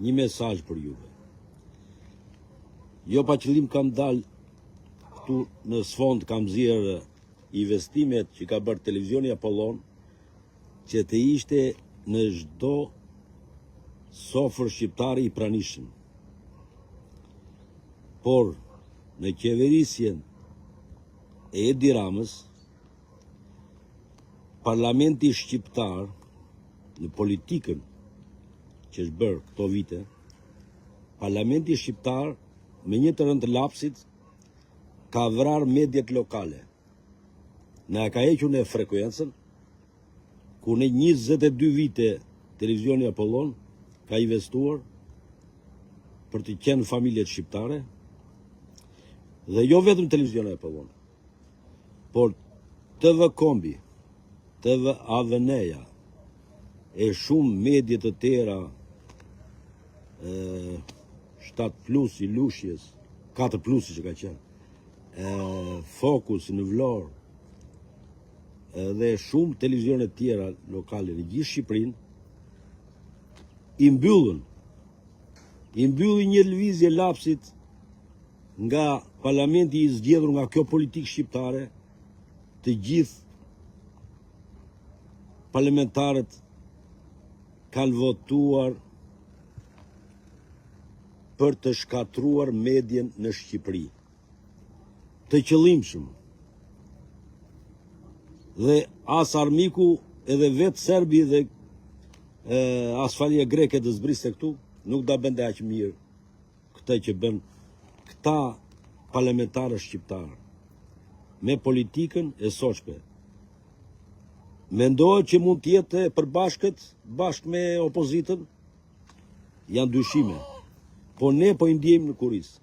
një mesazh për juve. Jo pa qëllim kam dalë këtu në sfond, kam zirë investimet që ka bërë televizioni Apollon, që të ishte në çdo sofër shqiptari i pranishëm. Por në qeverisjen e Edi Ramës, parlamenti shqiptar në politikën që është bërë këto vite, parlamenti shqiptar me një të rënd të lapsit ka vrarë mediat lokale. Na ka hequr në frekuencën, ku në 22 vite televizioni Apollon ka investuar për të qenë familjet shqiptare, dhe jo vetëm televizioni Apollon, por TV Kombi, TV AVN-ja, e shumë medje të tjera, 7+ i Lushjes, 4+ që ka qenë, Fokus në Vlorë, dhe shumë televizionet tjera lokale në gjithë Shqipërinë, i mbyllën një lëvizje lapsit nga parlamenti i zgjedhur nga kjo politikë shqiptare, të gjithë parlamentarët kanë votuar për të shkatruar medjen në Shqipëri. Të qëllimshëm. Dhe as armiku edhe vetë serbi dhe as falje greke të zbriste këtu, nuk da bënde aq mirë këta që bën këta parlamentarë shqiptarë me politikën e sotshme. Mendohet që mund të jetë përbashkët bashkë me opozitën, janë dyshime, po ne po i ndjejmë në kurisë.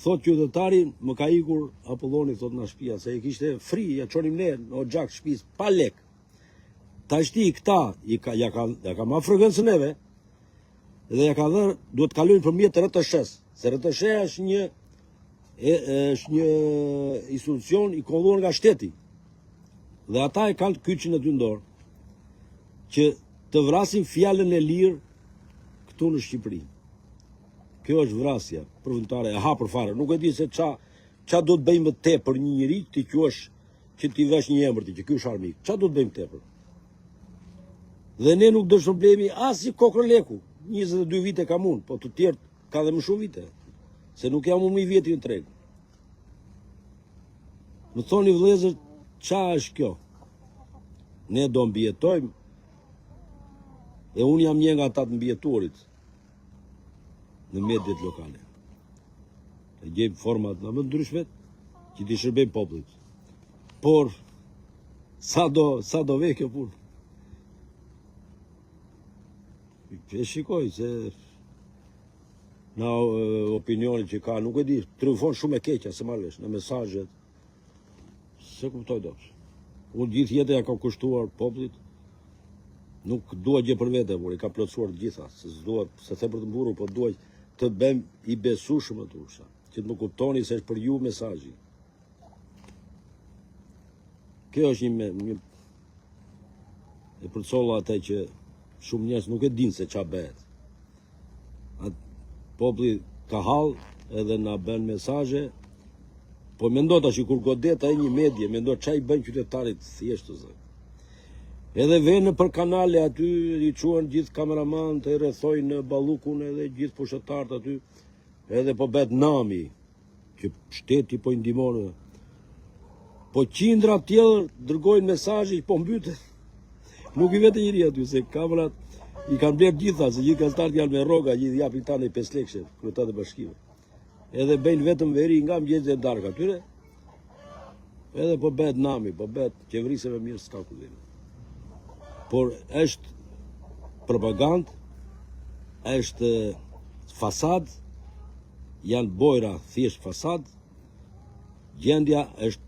Thot qytetari, më ka ikur Apolloni, thot nga shtëpia, se e kishte fri, ja çonim ne në xhak shtëpisë pa lek. Tashti këta ja ka marrë frekuencën neve dhe ja ka dhënë, duhet të kalojnë përmjet RTS-s, se RTS-ja është një institucion i kontrolluar nga shteti. Dhe ata e kanë kyçin e dy dorë që të vrasin fjalën e lirë këtu në Shqipëri. Kjo është vrasja përvëntare e hapur fare. Nuk e di se qa do të bëjmë te për një njëri ti quash që ti vesh një emër ti, që ky është armik. Qa do të bëjmë tepër? Dhe ne nuk dësh problemi as si Kokrëleku, 22 vite kam unë, po të tjerë ka dhe më shumë vite, se nuk jam unë një vjetin në tregu. Më thoni vëllezër, qa është kjo? Ne do mbijetojmë, e unë jam një nga ata të mbijetuarit në mediat lokale. E gjejmë format në më ndryshmet që t'i shërbejmë popullit. Por, sa do vej kjo punë? E shikoj se në opinionin që ka, nuk e di, triumfon shumë e keqja, se marrësh, në mesazhet, se kuptoj dopsh. Unë gjithë jetën ja ka kushtuar popullit, nuk dua gjë për vete, por i ka plotësuar të gjitha, se the për të mburur, po dua të bëm i besueshëm atë usha, që të më kuptoni se është për ju mesazhi. Kjo është një e përcolla atë që shumë njerëz nuk e dinë se ç'a bëhet. Populli ka hall edhe na bën mesazhe, po mendo tash kur godet ai një medje, mendo ç'a i bën qytetarit thjesht të zë. Edhe venë për kanale aty, i quan gjithë kameramanët, e rrethojnë ballukun edhe gjithë pushtetarët aty, edhe po bëhet nami, që shteti po i ndihmon. Po qindra të tjerë dërgojnë mesazhe, po mbytet. Nuk i vetë njëri aty, se kamerat i kanë blerë gjitha, se gjithë gazetarët janë me rroga, gjithë japin tani 5 lekë, kryetar të bashkimit. Edhe bëjnë vetëm veri nga mëngjesit e darkë atyre, edhe po bëhet nami, po bëhet qeverisë më mirë s'ka ku dhënë. Por është propagandë, është fasad, janë bojra thjesht fasad, gjendja është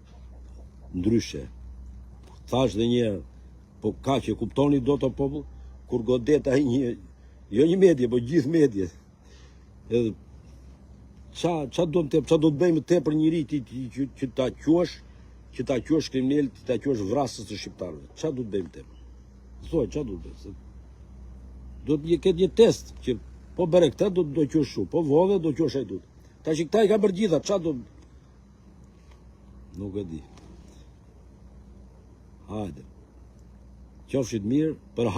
ndryshe. Thash dhe një, po ka që kuptoni do të popull, kur godet ai jo një medje, po gjithë medjet. Edhe qa do të bëjmë te për njëri që ta quash kriminal, ta quash vrasës të shqiptarëve. Qa do të bëjmë te? Thuaj, qa do të bëjmë? Do të ketë një test që po bëre këtë do qoshu, po vove do qosh ai tut. Tash këta i ka bërë gjitha, ç'a do nuk e di. Hajde. Qofshit mirë për